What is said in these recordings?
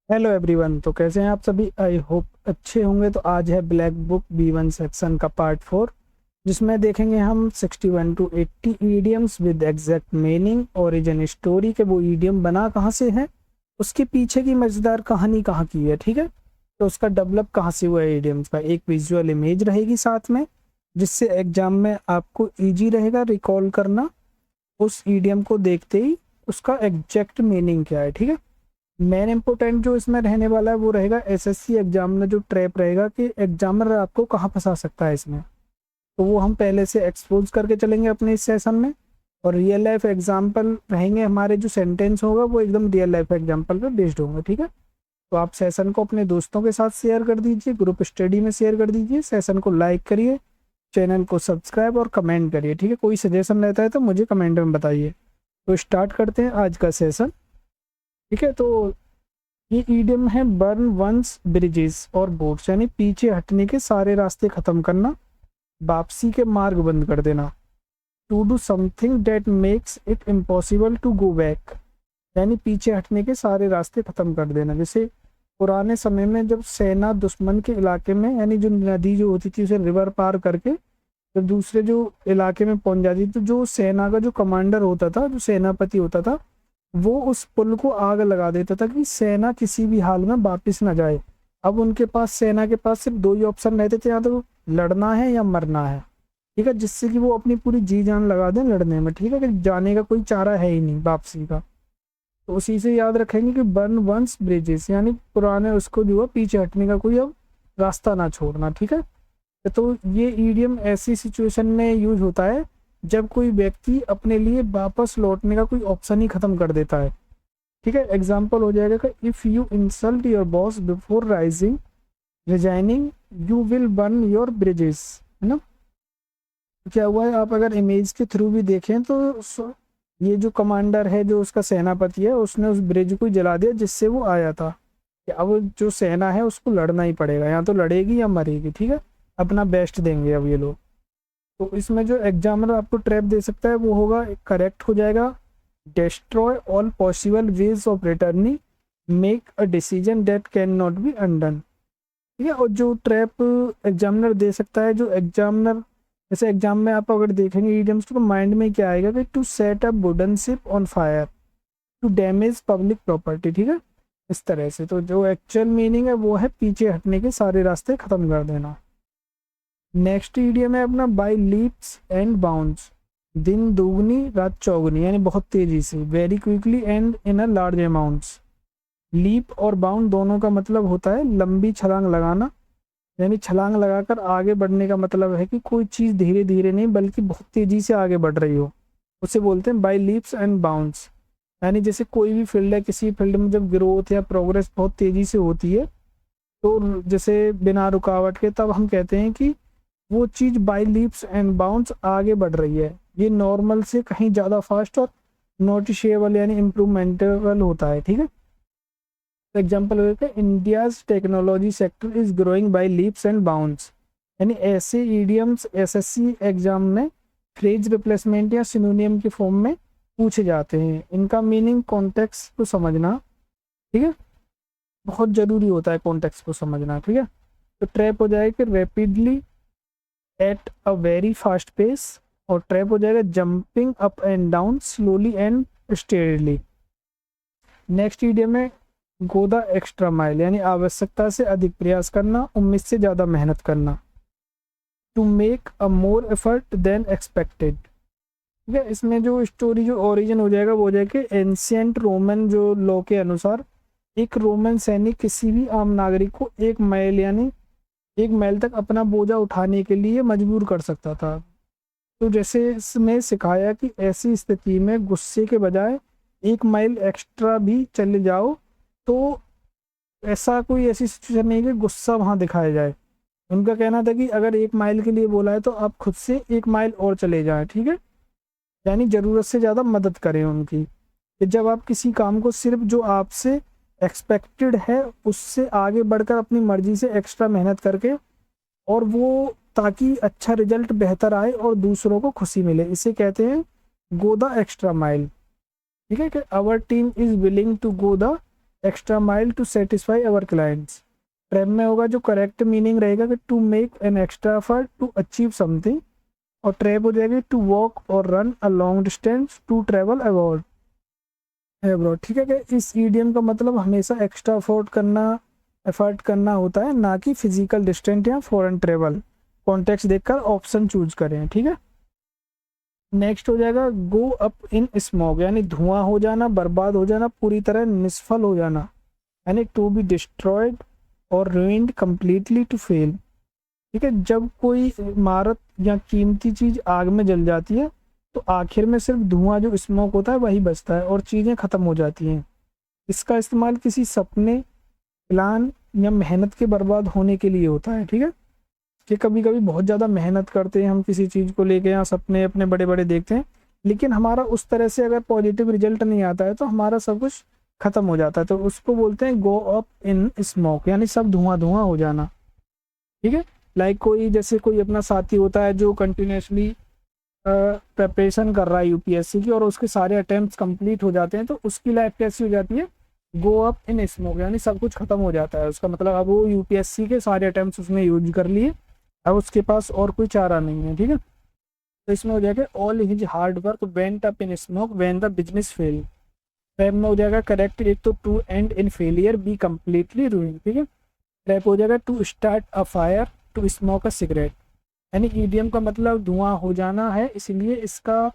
Hello everyone. तो कैसे हैं आप सभी? आई होप अच्छे होंगे। तो आज है ब्लैक बुक B1 सेक्शन का पार्ट 4, जिसमें देखेंगे हम 61 to 80 idioms with exact meaning, origin, story के वो ईडियम बना कहाँ से है, उसके पीछे की मजेदार कहानी कहाँ की है। ठीक है, तो उसका डेवलप कहाँ से हुआ है ईडियम्स का। एक विजुअल इमेज रहेगी साथ में, जिससे एग्जाम में आपको इजी रहेगा रिकॉल करना उस ईडियम को देखते ही उसका एग्जैक्ट मीनिंग क्या है। ठीक है, मेन इंपोर्टेंट जो इसमें रहने वाला है वो रहेगा एसएससी एग्जाम में जो ट्रैप रहेगा कि एग्जामिनर आपको कहाँ फंसा सकता है इसमें। तो वो हम पहले से एक्सपोज करके चलेंगे अपने इस सेशन में। और रियल लाइफ एग्जाम्पल रहेंगे हमारे, जो सेंटेंस होगा वो एकदम रियल लाइफ एग्जाम्पल पे बेस्ड होंगे। ठीक है, तो आप सेशन को अपने दोस्तों के साथ शेयर कर दीजिए, ग्रुप स्टडी में शेयर कर दीजिए, सेशन को लाइक करिए, चैनल को सब्सक्राइब और कमेंट करिए। ठीक है, कोई सजेशन रहता है तो मुझे कमेंट में बताइए। तो स्टार्ट करते हैं आज का सेशन। ठीक है, तो ये ईडियम है बर्न वंस ब्रिजेस और बोट्स, यानी पीछे हटने के सारे रास्ते खत्म करना, वापसी के मार्ग बंद कर देना। To do something that makes it impossible to go back, यानी पीछे हटने के सारे रास्ते खत्म कर देना। जैसे पुराने समय में जब सेना दुश्मन के इलाके में, यानी जो नदी जो होती थी उसे रिवर पार करके जब दूसरे जो इलाके में पहुंच जाती, तो जो सेना का जो कमांडर होता था, जो सेनापति होता था, वो उस पुल को आग लगा देता था कि सेना किसी भी हाल में वापस ना जाए। अब उनके पास, सेना के पास सिर्फ दो ही ऑप्शन रहते थे, या तो लड़ना है या मरना है। ठीक है, जिससे कि वो अपनी पूरी जी जान लगा दें लड़ने में। ठीक है, कि जाने का कोई चारा है ही नहीं वापसी का। तो उसी से याद रखेंगे कि बर्न वंस ब्रिजेस, यानी पुराने उसको जो है पीछे हटने का कोई अब रास्ता ना छोड़ना। ठीक है, तो ये ईडियम ऐसी सिचुएशन में यूज होता है जब कोई व्यक्ति अपने लिए वापस लौटने का कोई ऑप्शन ही खत्म कर देता है। ठीक है, एग्जाम्पल हो जाएगा कि if you insult your boss before rising resigning you will burn your bridges, है ना। तो क्या हुआ है, आप अगर इमेज के थ्रू भी देखें तो ये जो कमांडर है, जो उसका सेनापति है, उसने उस ब्रिज को जला दिया जिससे वो आया था। कि अब जो सेना है उसको लड़ना ही पड़ेगा, या तो लड़ेगी या मरेगी। ठीक है, अपना बेस्ट देंगे अब ये लोग। तो इसमें जो एग्जामिनर आपको ट्रैप दे सकता है वो होगा, करेक्ट हो जाएगा, destroy all possible ways of returning, make a decision that cannot be undone। ठीक है, और जो ट्रैप एग्जामिनर दे सकता है, जो एग्जामिनर जैसे एग्जाम में आप अगर देखेंगे इडियम्स तो माइंड में क्या आएगा कि to set up wooden ship on fire, to damage public property. ठीक है, इस तरह से। तो जो एक्चुअल मीनिंग है वो है पीछे हटने के सारे रास्ते खत्म कर देना। नेक्स्ट ईडियम है अपना बाय लीप्स एंड बाउंड्स, दिन दोगुनी रात चौगुनी, यानी बहुत तेजी से, very quickly and in a large amounts. Leap और बाउंड दोनों का मतलब होता है लंबी छलांग लगाना, यानी छलांग लगाकर आगे बढ़ने का मतलब है कि कोई चीज़ धीरे धीरे नहीं बल्कि बहुत तेजी से आगे बढ़ रही हो, उसे बोलते हैं बाय लीप्स एंड बाउंड्स। यानी जैसे कोई भी फील्ड है, किसी फील्ड में जब ग्रोथ या प्रोग्रेस बहुत तेजी से होती है, तो जैसे बिना रुकावट के, तब हम कहते हैं कि वो चीज़ बाय लीप्स एंड बाउंड्स आगे बढ़ रही है। ये नॉर्मल से कहीं ज़्यादा फास्ट और नोटिशेबल यानी इम्प्रूवमेंटेबल होता है। ठीक है, तो एग्जाम्पल होता है India's technology sector is growing by leaps and bounds. यानी ऐसे ईडियम्स एसएससी एग्जाम में फ्रेज रिप्लेसमेंट या सिनोनियम के फॉर्म में पूछे जाते हैं। इनका मीनिंग कॉन्टेक्स्ट को समझना, ठीक है, बहुत ज़रूरी होता है कॉन्टेक्स्ट को समझना। ठीक है, तो ट्रैप हो जाएगा कि rapidly at a very fast pace, और ट्रैप हो जाएगा jumping up and down slowly and steadily. Next idiom में गो द एक्स्ट्रा माइल, यानी आवश्यकता से अधिक प्रयास करना, उम्मीद से ज़्यादा मेहनत करना। To make a more effort than expected. ठीक है, इसमें जो स्टोरी जो ओरिजिन हो जाएगा वो हो जाएगा कि एंशियंट रोमन जो लॉ के अनुसार एक रोमन सैनिक किसी भी आम नागरिक को 1 मील यानी 1 मील तक अपना बोझा उठाने के लिए मजबूर कर सकता था। तो जैसे इसमें सिखाया कि ऐसी स्थिति में गुस्से के बजाय 1 मील एक्स्ट्रा भी चले जाओ, तो ऐसा कोई ऐसी सिचुएशन नहीं है कि गुस्सा वहाँ दिखाया जाए। उनका कहना था कि अगर 1 मील के लिए बोला है तो आप खुद से 1 मील और चले जाएं। ठीक है, यानी ज़रूरत से ज़्यादा मदद करें उनकी। कि जब आप किसी काम को सिर्फ जो आपसे एक्सपेक्टेड है उससे आगे बढ़कर अपनी मर्जी से एक्स्ट्रा मेहनत करके, और वो ताकि अच्छा रिजल्ट बेहतर आए और दूसरों को खुशी मिले, इसे कहते हैं गो द एक्स्ट्रा माइल। ठीक है, कि our team is willing to go the extra mile to satisfy our clients. Trap में होगा जो करेक्ट मीनिंग रहेगा कि to make an extra effort to achieve something, और ट्रैप हो जाएगी टू वॉक और run a long distance to travel about abroad. ठीक है कि इस ईडियम का मतलब हमेशा एक्स्ट्रा एफर्ट करना होता है, ना कि फिजिकल डिस्टेंस या फॉरेन ट्रेवल। कॉन्टेक्स्ट देखकर ऑप्शन चूज करें। ठीक है, नेक्स्ट हो जाएगा गो अप इन स्मोक, यानी धुआं हो जाना, बर्बाद हो जाना, पूरी तरह निष्फल हो जाना, यानी टू बी डिस्ट्रॉयड और ruined completely to fail। ठीक है, जब कोई इमारत या कीमती चीज आग में जल जाती है तो आखिर में सिर्फ धुआं जो स्मोक होता है वही बचता है और चीजें खत्म हो जाती हैं। इसका इस्तेमाल किसी सपने, प्लान या मेहनत के बर्बाद होने के लिए होता है। ठीक है, कि कभी कभी बहुत ज़्यादा मेहनत करते हैं हम किसी चीज़ को लेके, या सपने अपने बड़े बड़े देखते हैं, लेकिन हमारा उस तरह से अगर पॉजिटिव रिजल्ट नहीं आता है तो हमारा सब कुछ खत्म हो जाता है, तो उसको बोलते हैं गो अप इन स्मोक, यानी सब धुआं धुआं हो जाना। ठीक है, लाइक कोई जैसे कोई अपना साथी होता है जो कंटिन्यूसली प्रिपरेशन कर रहा है यूपीएससी की, और उसके सारे अटेम्प्ट कंप्लीट हो जाते हैं, तो उसकी लाइफ कैसी हो जाती है, गो अप इन स्मोक, यानी सब कुछ खत्म हो जाता है उसका। मतलब अब वो यूपीएससी के सारे अटेम्प्ट उसने यूज कर लिए, अब उसके पास और कोई चारा नहीं है। ठीक है, तो इसमें हो जाएगा all his hard work went up in smoke when the business fail. Trap में हो जाएगा करेक्ट, एक तो to end in failure be completely ruined. ठीक है, ट्रैप हो जाएगा to start a fire to smoke a cigarette, यानी ईडीएम का मतलब धुआं हो जाना है, इसलिए इसका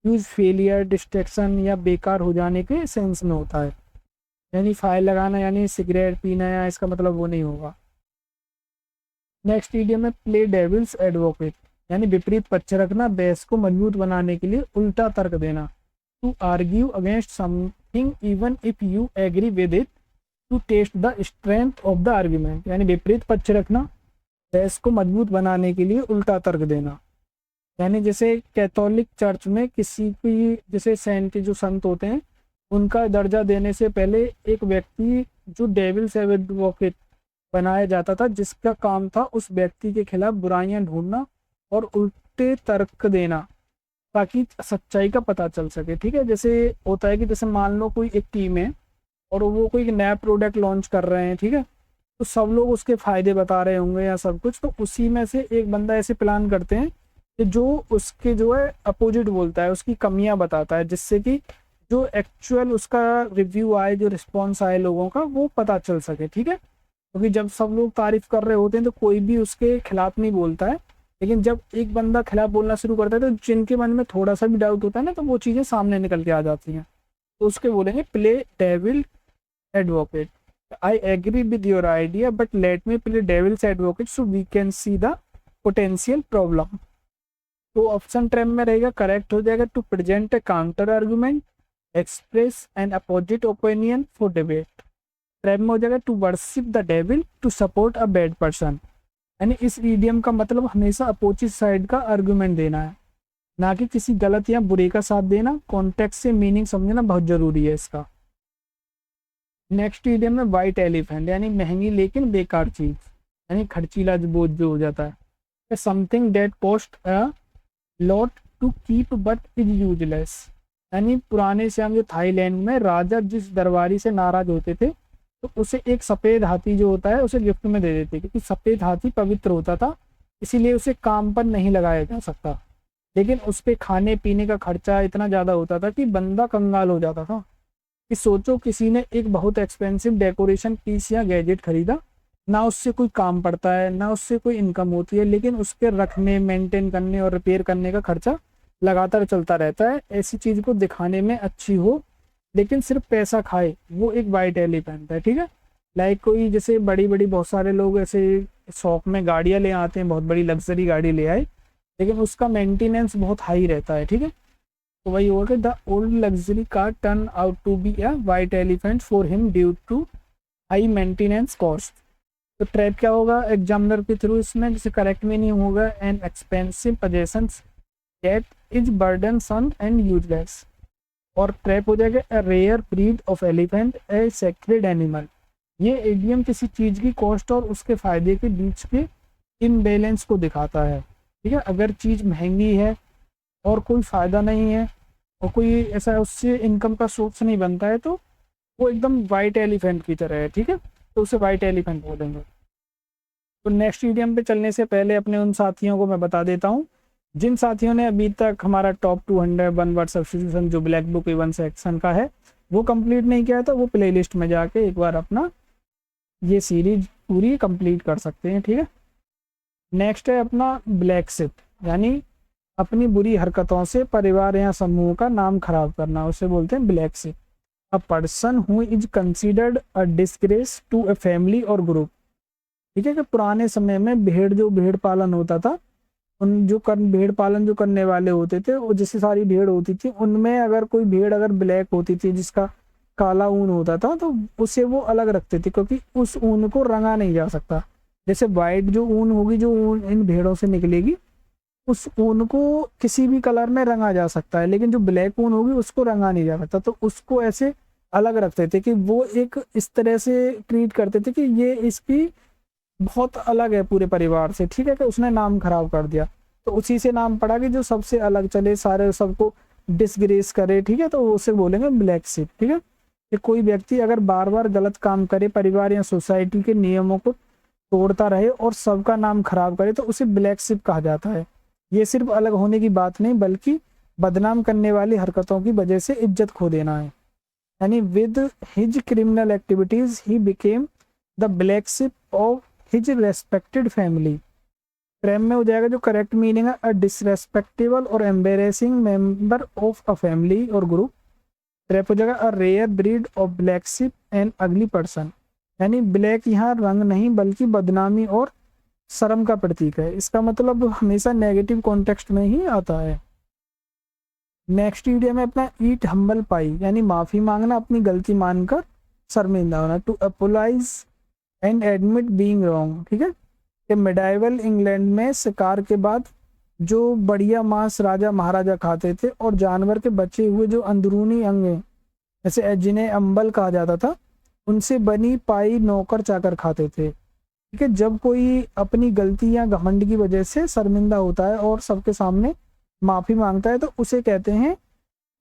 यूज फेलियर, डिस्ट्रैक्शन या बेकार हो जाने के सेंस में होता है, यानी फायर लगाना यानी सिगरेट पीना, या इसका मतलब वो नहीं होगा। नेक्स्ट ईडियम है प्ले डेविल्स एडवोकेट, यानी विपरीत पक्ष रखना, बहस को मजबूत बनाने के लिए उल्टा तर्क देना। To argue against something even if you agree with it to test the strength of the argument, यानी विपरीत पक्ष रखना, बहस को मजबूत बनाने के लिए उल्टा तर्क देना। यानी जैसे कैथोलिक चर्च में किसी की, जैसे सेंट जो संत होते हैं, उनका दर्जा देने से पहले एक व्यक्ति जो डेविल्स एडवोकेट बनाया जाता था, जिसका काम था उस व्यक्ति के खिलाफ बुराइयां ढूंढना और उल्टे तर्क देना, ताकि सच्चाई का पता चल सके। ठीक है, जैसे होता है कि जैसे मान लो कोई एक टीम है और वो कोई नया प्रोडक्ट लॉन्च कर रहे हैं, ठीक है, तो सब लोग उसके फायदे बता रहे होंगे या सब कुछ, तो उसी में से एक बंदा ऐसे प्लान करते हैं कि जो उसके जो है अपोजिट बोलता है, उसकी कमियां बताता है, जिससे कि जो एक्चुअल उसका रिव्यू आए, जो रिस्पॉन्स आए लोगों का, वो पता चल सके। ठीक है, क्योंकि जब सब लोग तारीफ कर रहे होते हैं तो कोई भी उसके खिलाफ नहीं बोलता है, लेकिन जब एक बंदा खिलाफ बोलना शुरू करता है तो जिनके मन में थोड़ा सा भी डाउट होता है ना, तो वो चीज़ें सामने निकल के आ जाती हैं, तो उसके बोलेंगे play devil advocate. I agree with your idea but let me play devil's advocate so we can see the potential problem. तो ऑप्शन ट्रेम में रहेगा करेक्ट हो जाएगा to present a counter argument, express an opposite opinion for debate. ट्रेम में हो जाएगा to worship the devil to support a bad person, यानी इस ईडियम का मतलब हमेशा अपोजिट साइड का आर्गूमेंट देना है, ना कि किसी गलत या बुरे का साथ देना। कॉन्टेक्स्ट से मीनिंग समझना बहुत जरूरी है इसका। नेक्स्ट ईडियम में वाइट एलिफेंट, यानी महंगी लेकिन बेकार चीज, यानी खर्चीला बोझ जो हो जाता है। Something that cost a lot to keep but is useless, यानी पुराने श्याम जो थाईलैंड में राजा जिस दरबारी से नाराज होते थे तो उसे एक सफ़ेद हाथी जो होता है उसे गिफ्ट में दे देते, क्योंकि सफ़ेद हाथी पवित्र होता था, इसीलिए उसे काम पर नहीं लगाया जा सकता, लेकिन उस पर खाने पीने का खर्चा इतना ज़्यादा होता था कि बंदा कंगाल हो जाता था। कि सोचो किसी ने एक बहुत एक्सपेंसिव डेकोरेशन पीस या गैजेट खरीदा, ना उससे कोई काम पड़ता है ना उससे कोई इनकम होती है, लेकिन उसके रखने, मेंटेन करने और रिपेयर करने का खर्चा लगातार चलता रहता है। ऐसी चीज़ को दिखाने में अच्छी हो लेकिन सिर्फ पैसा खाए, वो एक वाइट एलिफेंट है। ठीक है, लाइक कोई जैसे बड़ी बड़ी बहुत सारे लोग ऐसे शौक में गाड़ियाँ ले आते हैं, बहुत बड़ी लग्जरी गाड़ी ले आए, लेकिन उसका मेंटेनेंस बहुत हाई रहता है। ठीक है, तो वही होगा कि the old luxury car turn out to be a white elephant for him due to high maintenance cost. तो ट्रैप क्या होगा एग्जामिनर के थ्रू इसमें, जैसे करेक्ट में नहीं होगा an expensive possessions that is burdensome and useless. और ट्रैप हो जाएगा a rare breed of elephant a sacred animal. ये एडियम किसी चीज़ की कॉस्ट और उसके फायदे के बीच के इम्बैलेंस को दिखाता है। ठीक है, अगर चीज़ महंगी है और कोई फ़ायदा नहीं है और कोई ऐसा उससे इनकम का सोर्स नहीं बनता है, तो वो एकदम वाइट एलिफेंट की तरह है, ठीक है, तो उसे वाइट एलिफेंट बोलेंगे। तो नेक्स्ट ईडियम पे चलने से पहले अपने उन साथियों को मैं बता देता हूँ, जिन साथियों ने अभी तक हमारा टॉप 200 वन वर्ड सब्स्टिट्यूशन जो ब्लैक बुक A1 सेक्शन का है वो कंप्लीट नहीं किया है, तो वो प्लेलिस्ट में जाके एक बार अपना ये सीरीज पूरी कंप्लीट कर सकते हैं, ठीक है। नेक्स्ट है अपना ब्लैक शिप, यानी अपनी बुरी हरकतों से परिवार या समूह का नाम खराब करना, उसे बोलते हैं black sheep. A person who is considered a disgrace to a family और ग्रुप, ठीक है, कि पुराने समय में भेड़ पालन होता था, उन जो भेड़ पालन जो करने वाले होते थे, वो जैसे सारी भेड़ होती थी उनमें अगर कोई भेड़ अगर ब्लैक होती थी जिसका काला ऊन होता था तो उसे वो अलग रखते थे, क्योंकि उस ऊन को रंगा नहीं जा सकता। जैसे वाइट जो ऊन होगी, जो ऊन इन भेड़ों से निकलेगी, उस ऊन को किसी भी कलर में रंगा जा सकता है, लेकिन जो ब्लैक ऊन होगी उसको रंगा नहीं जा सकता। तो उसको ऐसे अलग रखते थे कि वो एक इस तरह से ट्रीट करते थे कि ये इसकी बहुत अलग है पूरे परिवार से, ठीक है, कि उसने नाम खराब कर दिया, तो उसी से नाम पड़ा कि जो सबसे अलग चले, सारे सबको डिसग्रेस करे, ठीक है, तो उसे बोलेंगे ब्लैक शिप, ठीक है। कि कोई व्यक्ति अगर बार बार गलत काम करे, परिवार या सोसाइटी के नियमों को तोड़ता रहे और सबका नाम खराब करे, तो उसे ब्लैक शिप कहा जाता है। ये सिर्फ अलग होने की बात नहीं, बल्कि बदनाम करने वाली हरकतों की वजह से इज्जत खो देना है। यानी with his criminal activities he became the black sheep of his respected family. प्रेम में हो जाएगा, जो करेक्ट मीनिंग है, अ डिसरेस्पेक्टेबल और embarrassing member of a family और ग्रुप। ट्रैप हो जाएगा, a rare breed of black sheep and ugly person. यानी ब्लैक यहाँ रंग नहीं बल्कि बदनामी और शर्म का प्रतीक है। इसका मतलब हमेशा नेगेटिव कॉन्टेक्स्ट में ही आता है। नेक्स्ट ईडियम है अपना ईट हम्बल पाई, यानी माफी मांगना, अपनी गलती मानकर शर्मिंदा होना, to apologize and admit being wrong, ठीक है। कि मिडाइवल इंग्लैंड में शिकार के बाद जो बढ़िया मांस राजा महाराजा खाते थे और जानवर के बचे हुए जो अंदरूनी अंग हैं, जैसे जिन्हें अम्बल कहा जाता था, उनसे बनी पाई नौकर चाकर खाते थे, ठीक है। जब कोई अपनी गलती या घमंड की वजह से शर्मिंदा होता है और सबके सामने माफी मांगता है, तो उसे कहते हैं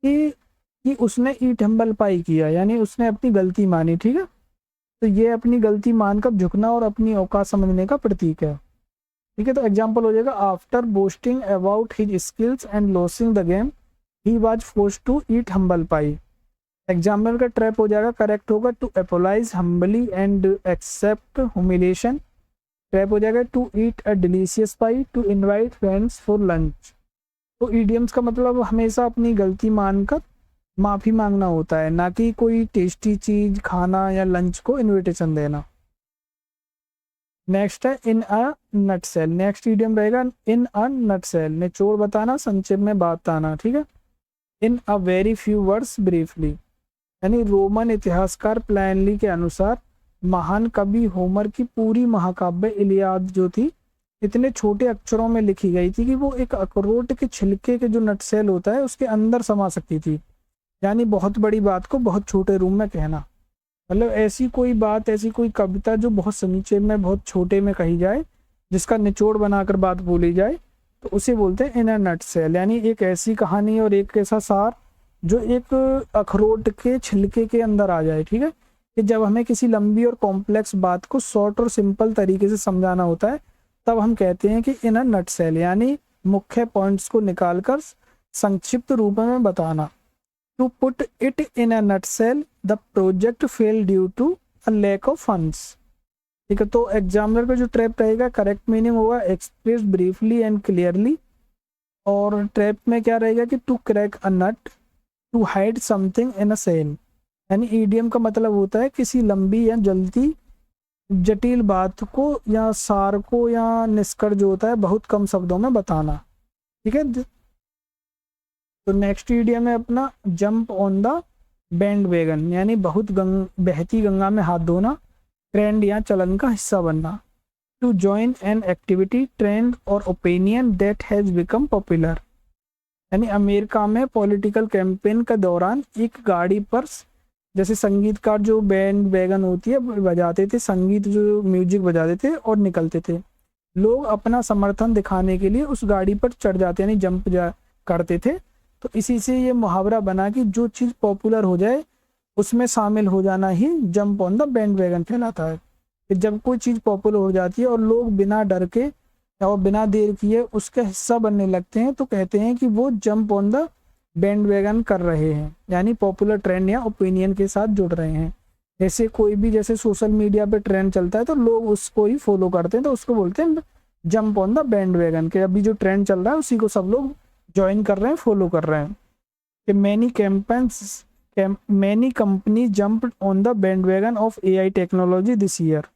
कि उसने ईट हम्बल पाई किया, यानी उसने अपनी गलती मानी, ठीक है। तो ये अपनी गलती मानकर झुकना और अपनी औकात समझने का प्रतीक है, ठीक है। तो एग्जाम्पल हो जाएगा, after boasting about his skills and losing the game he was forced to eat humble pie. Example का ट्रैप हो जाएगा, करेक्ट होगा, to apologize humbly and accept humiliation. Trap हो जाएगा, to eat a delicious pie, to invite friends for lunch. तो idioms का मतलब हमेशा अपनी गलती मानकर माफी मांगना होता है, ना कि कोई टेस्टी चीज खाना या लंच को इनविटेशन देना। नेक्स्ट है in a nutshell. Next idiom रहेगा इन अ नटसेल, निचोड़ बताना, संक्षेप में बात आना, ठीक है। In a very few words briefly, यानी रोमन इतिहासकार प्लानली के अनुसार महान कवि होमर की पूरी महाकाव्य इलियाद जो थी इतने छोटे अक्षरों में लिखी गई थी कि वो एक अखरोट के छिलके के जो नटसेल होता है उसके अंदर समा सकती थी। यानी बहुत बड़ी बात को बहुत छोटे रूम में कहना, मतलब ऐसी कोई बात, ऐसी कोई कविता जो बहुत संक्षेप में बहुत छोटे में कही जाए, जिसका निचोड़ बनाकर बात बोली जाए, तो उसे बोलते हैं इन अ नटसेल। यानी एक ऐसी कहानी और एक ऐसा सार जो एक अखरोट के छिलके के अंदर आ जाए, ठीक है। कि जब हमें किसी लंबी और कॉम्प्लेक्स बात को शॉर्ट और सिंपल तरीके से समझाना होता है, तब हम कहते हैं कि इन अ नटसेल, यानी मुख्य पॉइंट्स को निकालकर संक्षिप्त रूप में बताना। To put it in a nutshell, the project failed due to a lack of funds, ठीक है। तो एग्जामिनर का जो ट्रैप रहेगा, करेक्ट मीनिंग होगा एक्सप्रेस ब्रीफली एंड क्लियरली, और ट्रैप में क्या रहेगा कि to crack a nut, to hide something in a shell. यानी ईडियम का मतलब होता है किसी लंबी या जल्दी जटिल बात को या सार को या निष्कर्ष जो होता है बहुत कम शब्दों में बताना, ठीक है। तो नेक्स्ट ईडियम है अपना jump on the band wagon, यानी बहुत बहती गंगा में हाथ धोना, ट्रेंड या चलन का हिस्सा बनना। To join an activity, trend और opinion that has become popular, यानी अमेरिका में पॉलिटिकल कैंपेन के दौरान एक गाड़ी पर जैसे संगीतकार जो बैंड वैगन होती है बजाते थे, संगीत जो म्यूजिक बजाते थे और निकलते थे, लोग अपना समर्थन दिखाने के लिए उस गाड़ी पर चढ़ जाते, यानी जंप करते थे। तो इसी से ये मुहावरा बना कि जो चीज़ पॉपुलर हो जाए उसमें शामिल हो जाना ही jump on the bandwagon कहलाता है। कि जब कोई चीज़ पॉपुलर हो जाती है और लोग बिना डर के और बिना देर किए उसका हिस्सा बनने लगते हैं तो कहते हैं कि वो jump on the band wagon कर रहे हैं, यानी पॉपुलर ट्रेंड या ओपिनियन के साथ जुड़ रहे हैं। जैसे कोई भी जैसे सोशल मीडिया पे ट्रेंड चलता है तो लोग उसको ही फॉलो करते हैं, तो उसको बोलते हैं jump on the band wagon, के अभी जो ट्रेंड चल रहा है उसी को सब लोग ज्वाइन कर रहे हैं, फॉलो कर रहे हैं। कि many company jump on the bandwagon of AI technology this year.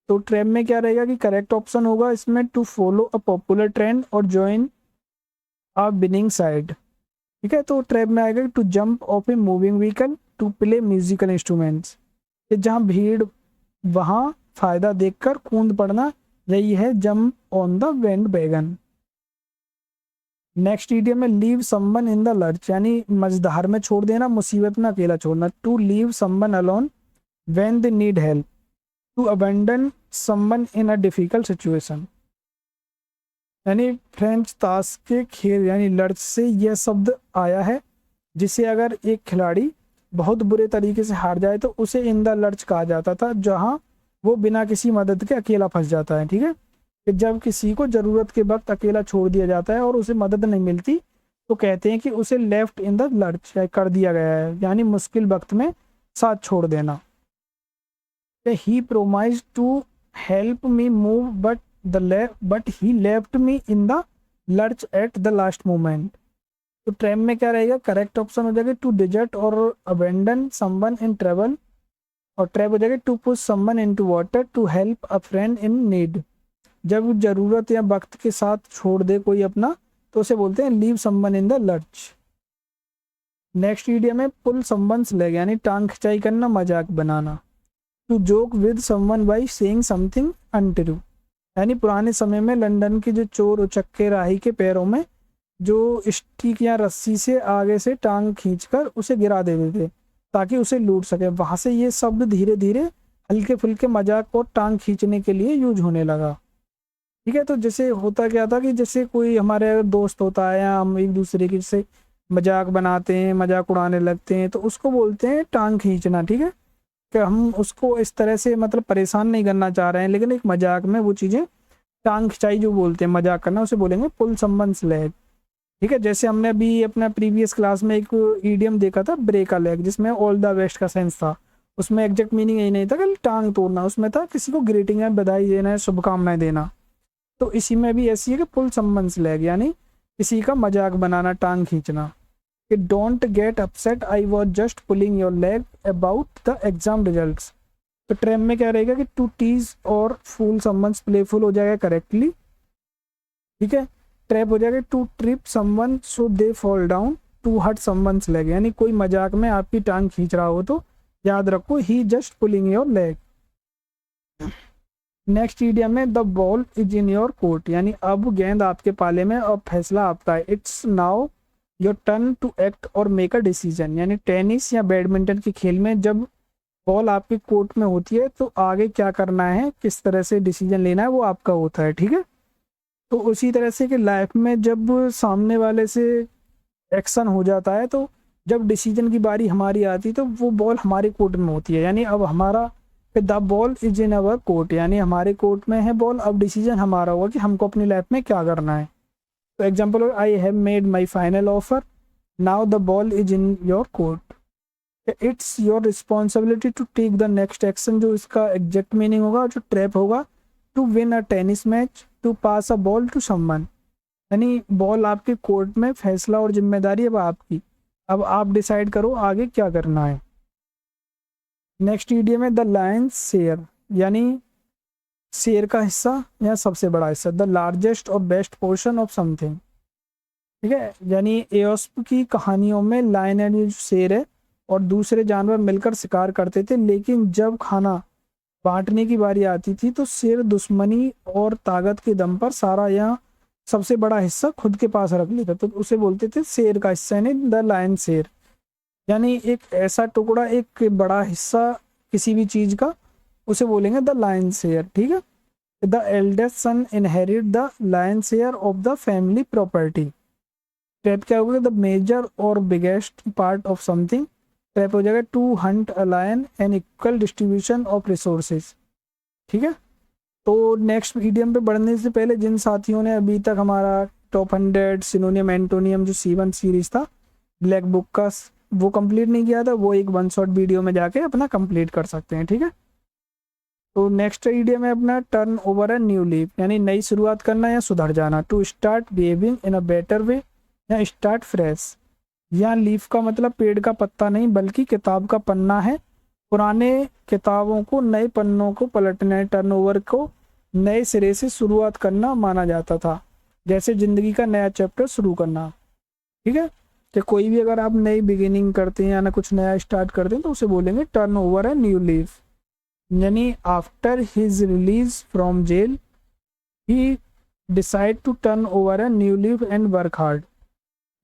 तो ट्रेंड में क्या रहेगा कि करेक्ट ऑप्शन होगा इसमें to follow a popular trend और ज्वाइन अ विनिंग साइड। ठीक है, तो ट्रेंड में आएगा to jump off a moving vehicle to play musical instruments. जहाँ भीड़ वहाँ फायदा देखकर कूद पड़ना, यही है jump on the bandwagon. Next idiom में leave someone in the lurch, यानी मझधार में छोड़ देना, मुसीबत में अकेला छोड़ना। To leave someone alone when they need help, to abandon someone in a difficult situation. यानी फ्रेंच ताश के खेल यानी लर्च से यह शब्द आया है, जिसे अगर एक खिलाड़ी बहुत बुरे तरीके से हार जाए तो उसे इन द लर्च कहा जाता था, जहां वो बिना किसी मदद के अकेला फंस जाता है। ठीक है, कि जब किसी को ज़रूरत के वक्त अकेला छोड़ दिया जाता है और उसे मदद नहीं मिलती तो कहते हैं कि उसे लेफ्ट इन द लर्च कर दिया गया है, यानी मुश्किल वक्त में साथ छोड़ देना। He promise to help me move but he left me in the lurch at the last moment. तो ट्रेम में क्या रहेगा, करेक्ट ऑप्शन हो जाएगा टू डिजर्ट और अबेंडन समवन इन ट्रेवल, और ट्रैप हो जाएगा to push someone into water to help a friend in need. जब जरूरत या वक्त के साथ छोड़ दे कोई अपना तो उसे बोलते हैं leave someone in the lurch. Next idiom है पुल समवन्स लेग, यानी टांग खिंचाई करना, मजाक बनाना। To joke with someone by saying something untrue, यानी पुराने समय में लंदन के जो चोर उचक्के राही के पैरों में जो स्टिक या रस्सी से आगे से टांग खींचकर उसे गिरा देते थे ताकि उसे लूट सके। वहां से ये शब्द धीरे धीरे हल्के फुल्के मजाक और टांग खींचने के लिए यूज होने लगा। ठीक है, तो जैसे होता क्या था कि जैसे कोई हमारे दोस्त होता है या हम एक दूसरे के से मजाक बनाते हैं, मजाक उड़ाने लगते हैं, तो उसको बोलते हैं टांग खींचना। ठीक है, कि हम उसको इस तरह से मतलब परेशान नहीं करना चाह रहे हैं, लेकिन एक मजाक में वो चीज़ें टांग खिंचाई जो बोलते हैं मजाक करना, उसे बोलेंगे पुल समवन्स लेग। ठीक है, जैसे हमने अभी अपना प्रीवियस क्लास में एक ईडियम देखा था ब्रेक अ लेग, जिसमें ऑल द बेस्ट का सेंस था। उसमें एग्जैक्ट मीनिंग यही नहीं था कि टांग तोड़ना, उसमें था किसी को ग्रीटिंग है, बधाई देना है, शुभकामनाएं देना। तो इसी में भी ऐसी है कि पुल समवन्स लेग, यानी किसी का मजाक बनाना, टांग खींचना। कि don't get upset, I was just pulling your leg about the exam results. तो ट्रेम में क्या रहेगा कि टू टीज और फूल समवन्स, प्लेफुल हो जाएगा करेक्टली। ठीक है, ट्रैप हो जाएगा to trip someone so they fall down, to hurt someone's leg, यानी कोई मजाक में आपकी टांग खींच रहा हो तो याद रखो he just pulling your leg. Next idiom में the ball is in your court, यानी अब गेंद आपके पाले में और फैसला आपका है। It's now your turn to act और मेक अ डिसीजन, यानी टेनिस या बैडमिंटन के खेल में जब बॉल आपके कोर्ट में होती है तो आगे क्या करना है, किस तरह से डिसीजन लेना है, वो आपका होता है। ठीक है, तो उसी तरह से कि लाइफ में जब सामने वाले से एक्शन हो जाता है तो जब डिसीजन की बारी हमारी आती तो वो बॉल हमारे कोर्ट में होती है, यानी अब हमारा the ball is in our court, यानी हमारे कोर्ट में है बॉल, अब डिसीजन हमारा होगा कि हमको अपनी लाइफ में क्या करना है। तो example, I have made my final offer, now the ball is in your court. It's your responsibility to take the next action, जो इसका एग्जैक्ट मीनिंग होगा, जो ट्रैप होगा to win a tennis match, to pass a ball to someone, यानी ball आपके court में, फैसला और जिम्मेदारी अब आपकी, अब आप डिसाइड करो आगे क्या करना है। नेक्स्ट इडियम है द लायंस शेयर, यानी शेर का हिस्सा या सबसे बड़ा हिस्सा, द लार्जेस्ट और बेस्ट पोर्शन ऑफ समथिंग। ठीक है, यानी एओस्प की कहानियों में लायन यानी जो शेर है और दूसरे जानवर मिलकर शिकार करते थे, लेकिन जब खाना बांटने की बारी आती थी तो शेर दुश्मनी और ताकत के दम पर सारा या सबसे बड़ा हिस्सा खुद के पास रख लेता, तो उसे बोलते थे शेर का हिस्सा, यानी द लायन शेर, यानी एक ऐसा टुकड़ा, एक बड़ा हिस्सा किसी भी चीज का, उसे बोलेंगे द लायन शेयर। ठीक है, the eldest son inherit the lion share of the family property. Trap क्या होगा, द मेजर और biggest part of something, trap हो जाएगा to hunt a lion an equal distribution of resources. ठीक है, तो नेक्स्ट ईडियम पे बढ़ने से पहले जिन साथियों ने अभी तक हमारा टॉप 100 सिनोनियम एंटोनियम जो C1 सीरीज था ब्लैक बुक का, वो कंप्लीट नहीं किया था, वो एक वन शॉट वीडियो में जाके अपना कंप्लीट कर सकते हैं। ठीक है, तो नेक्स्ट ईडियम है अपना turn over a new leaf, यानी नई शुरुआत करना या सुधर जाना। To start behaving in a better way या स्टार्ट फ्रेश। यहाँ लीफ का मतलब पेड़ का पत्ता नहीं बल्कि किताब का पन्ना है। पुराने किताबों को नए पन्नों को पलटना, टर्नओवर को नए सिरे से शुरुआत करना माना जाता था, जैसे जिंदगी का नया चैप्टर शुरू करना। ठीक है, तो कोई भी अगर आप नई बिगिनिंग करते हैं या ना कुछ नया स्टार्ट करते हैं तो उसे बोलेंगे टर्न ओवर है न्यू लीफ। यानी after his release from jail he decide to turn over a new leaf and work hard.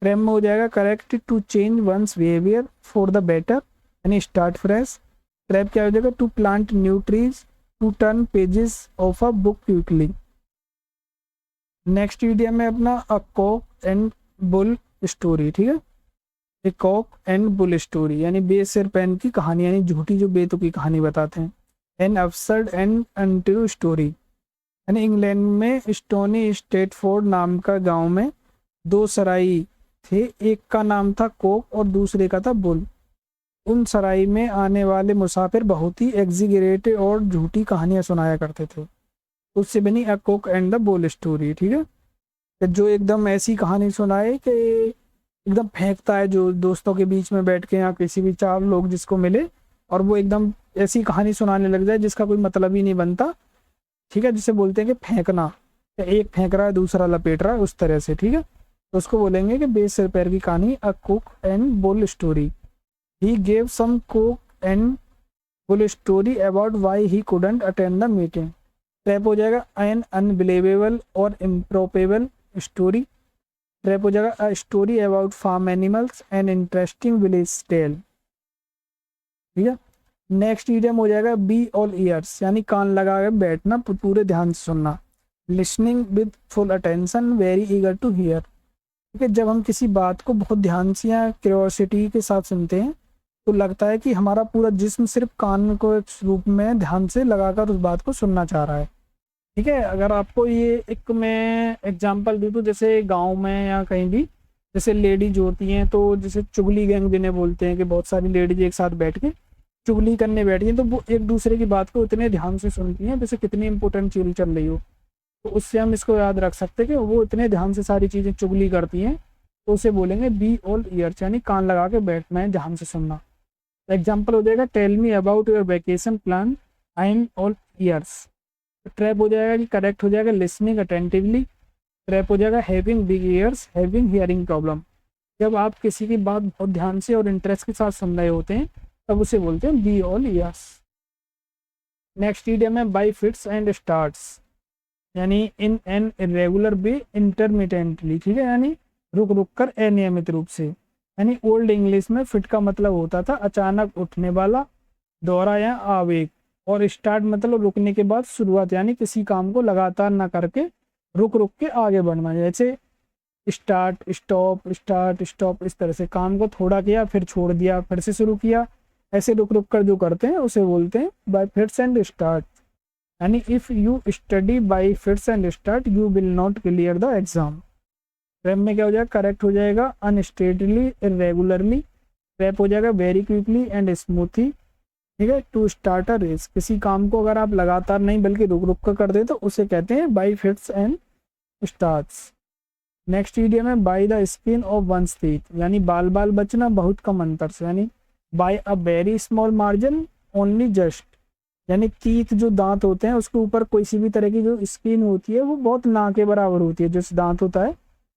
प्रेम में हो जाएगा correct to change one's behaviour for the better यानी स्टार्ट फ्रेश। ट्रैप क्या हो जाएगा to plant new trees to turn pages of a book quickly. Next idiom है अपना a cock and bull story. ठीक है, a cock and bull story यानी बेसिर पेन की कहानी, यानी झूठी जो बेतुकी कहानी बताते हैं। An absurd and untrue story, यानी इंग्लैंड में स्टोनी स्टेटफोर्ड नाम का गांव में दो सराई थे, एक का नाम था कोक और दूसरे का था बुल। उन सराई में आने वाले मुसाफिर बहुत ही एग्जीगरेटेड और झूठी कहानियां सुनाया करते थे। उससे बनी a cock and the bull story. ठीक है, कि जो एकदम ऐसी कहानी सुनाए कि एकदम फेंकता है, जो दोस्तों के बीच में बैठ के या किसी भी चार लोग जिसको मिले और वो एकदम ऐसी कहानी सुनाने लग जाए जिसका कोई मतलब ही नहीं बनता। ठीक है, जिसे बोलते हैं कि फेंकना, एक फेंक रहा है दूसरा लपेट रहा है, उस तरह से। ठीक है, तो उसको बोलेंगे कि बेसिर पैर की कहानी a cock and bull story. He gave some cock and bull story about why he couldn't attend the meeting. Trap हो जाएगा एन अनबिलीवेबल और इम्प्रोबेबल स्टोरी। ट्रैप हो जाएगा a story about farm animals and interesting village tale. ठीक है, next idiom हो जाएगा be all years, यानी कान लगा के बैठना, पूरे ध्यान से सुनना। Listening with full attention very eager to hear. ठीक है, जब हम किसी बात को बहुत ध्यान से या क्यूरियोसिटी के साथ सुनते हैं तो लगता है कि हमारा पूरा जिस्म सिर्फ कान को एक रूप में ध्यान से लगाकर उस बात को सुनना चाह रहा है। ठीक है, अगर आपको ये एक मैं एग्जांपल दूँ तो जैसे गांव में या कहीं भी जैसे लेडीज होती हैं तो जैसे चुगली गैंग जिन्हें बोलते हैं कि बहुत सारी लेडीज एक साथ बैठ के चुगली करने बैठी हैं, तो वो एक दूसरे की बात को इतने ध्यान से सुनती हैं जैसे कितनी इंपॉर्टेंट चीज चल रही हो। तो उससे हम इसको याद रख सकते हैं कि वो इतने ध्यान से सारी चीज़ें चुगली करती हैं, तो उसे बोलेंगे बी ऑल ईयर्स, यानी कान लगा के बैठना है, ध्यान से सुनना। एग्जाम्पल हो जाएगा tell me about your vacation plan I am all ears. Trap हो जाएगा कि करेक्ट हो जाएगा लिसनिंग अटेंटिवली। ट्रैप हो जाएगा having big years having hearing problem. जब आप किसी की बात बहुत ध्यान से और इंटरेस्ट के साथ सुन रहे होते हैं तब उसे बोलते हैं be all years. Next idiom है बाई फिट्स एंड स्टार्ट्स, यानी in an irregular way intermittently. ठीक है, यानी रुक रुक कर अनियमित रूप से। यानी ओल्ड इंग्लिश में फिट का मतलब होता था अचानक उठने वाला, दौरा या आवेग, और स्टार्ट मतलब रुकने के बाद शुरुआत, यानी किसी काम को लगातार ना करके रुक रुक के आगे बढ़ना। जैसे स्टार्ट स्टॉप, इस तरह से काम को थोड़ा किया फिर छोड़ दिया फिर से शुरू किया, ऐसे रुक रुक कर जो करते हैं उसे बोलते हैं बाय फिट्स एंड स्टार्ट। यानी if you study by fits and start you will not clear the exam. Trap में क्या हो जाएगा करेक्ट हो जाएगा अनस्टेडली इरेगुलरली। रैप हो जाएगा वेरी क्विकली एंड स्मूथली। ठीक है, टू स्टार्ट अ रेस, किसी काम को अगर आप लगातार नहीं बल्कि रुक रुक कर दे तो उसे कहते हैं by fits and starts. Next idiom है by the skin of one's teeth, यानी बाल बाल बचना बहुत कम अंतर से, यानी by a very small margin only just, यानी टीथ जो दांत होते हैं उसके ऊपर कोई सी भी तरह की जो स्किन होती है वो बहुत ना के बराबर होती है। जो दांत होता है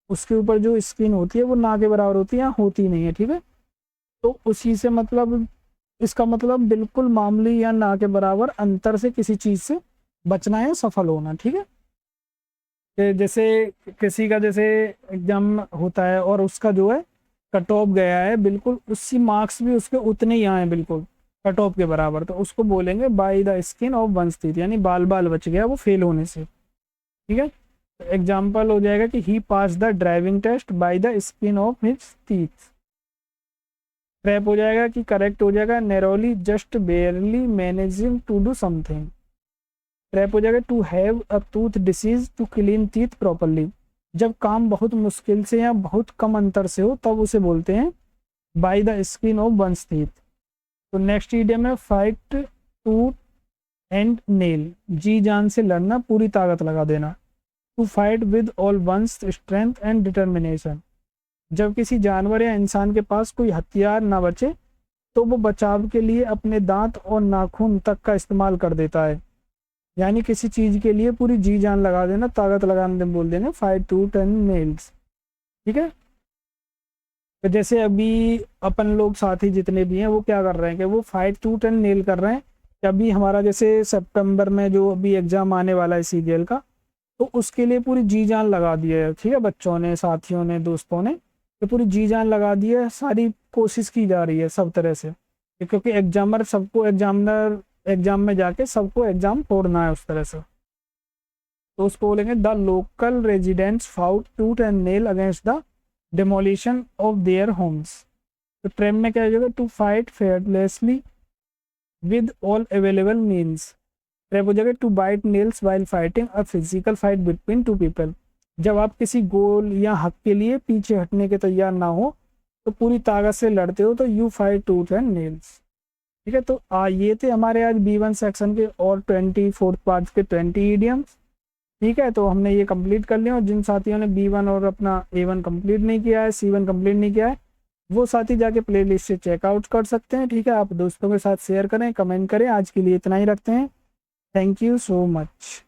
उसके ऊपर जो स्किन होती है वो ना के बराबर होती है या होती नहीं है। ठीक है, तो उसी से मतलब इसका मतलब बिल्कुल मामूली या ना के बराबर अंतर से किसी चीज से बचना है, सफल होना। ठीक है, कि जैसे किसी का जैसे एग्जाम होता है और उसका जो है कट ऑफ गया है, बिल्कुल उसी मार्क्स भी उसके उतने ही आए बिल्कुल कट ऑफ के बराबर, तो उसको बोलेंगे by the skin of one's teeth, यानी बाल बाल बच गया वो फेल होने से। ठीक है, एग्जाम्पल हो जाएगा कि he pass the driving test by the skin of his teeth. Trap हो जाएगा कि करेक्ट हो जाएगा, narrowly just barely managing to do something. Trap हो जाएगा to have a tooth disease to clean teeth properly. जब काम बहुत मुश्किल से या बहुत कम अंतर से हो तब उसे बोलते हैं by the skin of one's teeth. तो नेक्स्ट इडियम है फाइट टू एंड नेल, जी जान से लड़ना, पूरी ताकत लगा देना। To fight with all one's strength and determination. जब किसी जानवर या इंसान के पास कोई हथियार ना बचे तो वो बचाव के लिए अपने दांत और नाखून तक का इस्तेमाल कर देता है। यानी किसी चीज के लिए पूरी जी जान लगा देना, ताकत लगाने बोल देना, फाइट टू टेन नेल्स। ठीक है। तो जैसे अभी अपन लोग साथी जितने भी हैं वो क्या कर रहे हैं कि वो फाइट टू टेन नेल कर रहे हैं कि अभी हमारा जैसे सितंबर में जो अभी एग्जाम आने वाला है सीजीएल का, तो उसके लिए पूरी जी जान लगा दी है। ठीक है, बच्चों ने, साथियों ने, दोस्तों ने तो पूरी जी जान लगा दी है, सारी कोशिश की जा रही है सब तरह से, क्योंकि एग्जाम में जाके सबको एग्जाम तोड़ना है उस तरह से। तो उसको बोलेंगे the local residents fought tooth and nail against the demolition of their homes. तो ट्रेम में क्या हो जाएगा, to fight fearlessly with all available means. Trap हो जाएगा to bite nails while fighting a physical fight between two people. जब आप किसी गोल या हक के लिए पीछे हटने के तैयार ना हो तो पूरी ताकत से लड़ते हो तो you fight tooth and nails. ठीक है। तो ये थे हमारे आज B1 सेक्शन के और 24th पार्ट के 20 इडियम्स। ठीक है, तो हमने ये कंप्लीट कर लिया। और जिन साथियों ने B1 और अपना A1 कंप्लीट नहीं किया है, C1 कंप्लीट नहीं किया है, वो साथी जाके प्लेलिस्ट से चेकआउट कर सकते हैं। ठीक है, आप दोस्तों के साथ शेयर करें, कमेंट करें। आज के लिए इतना ही रखते हैं। Thank you so much.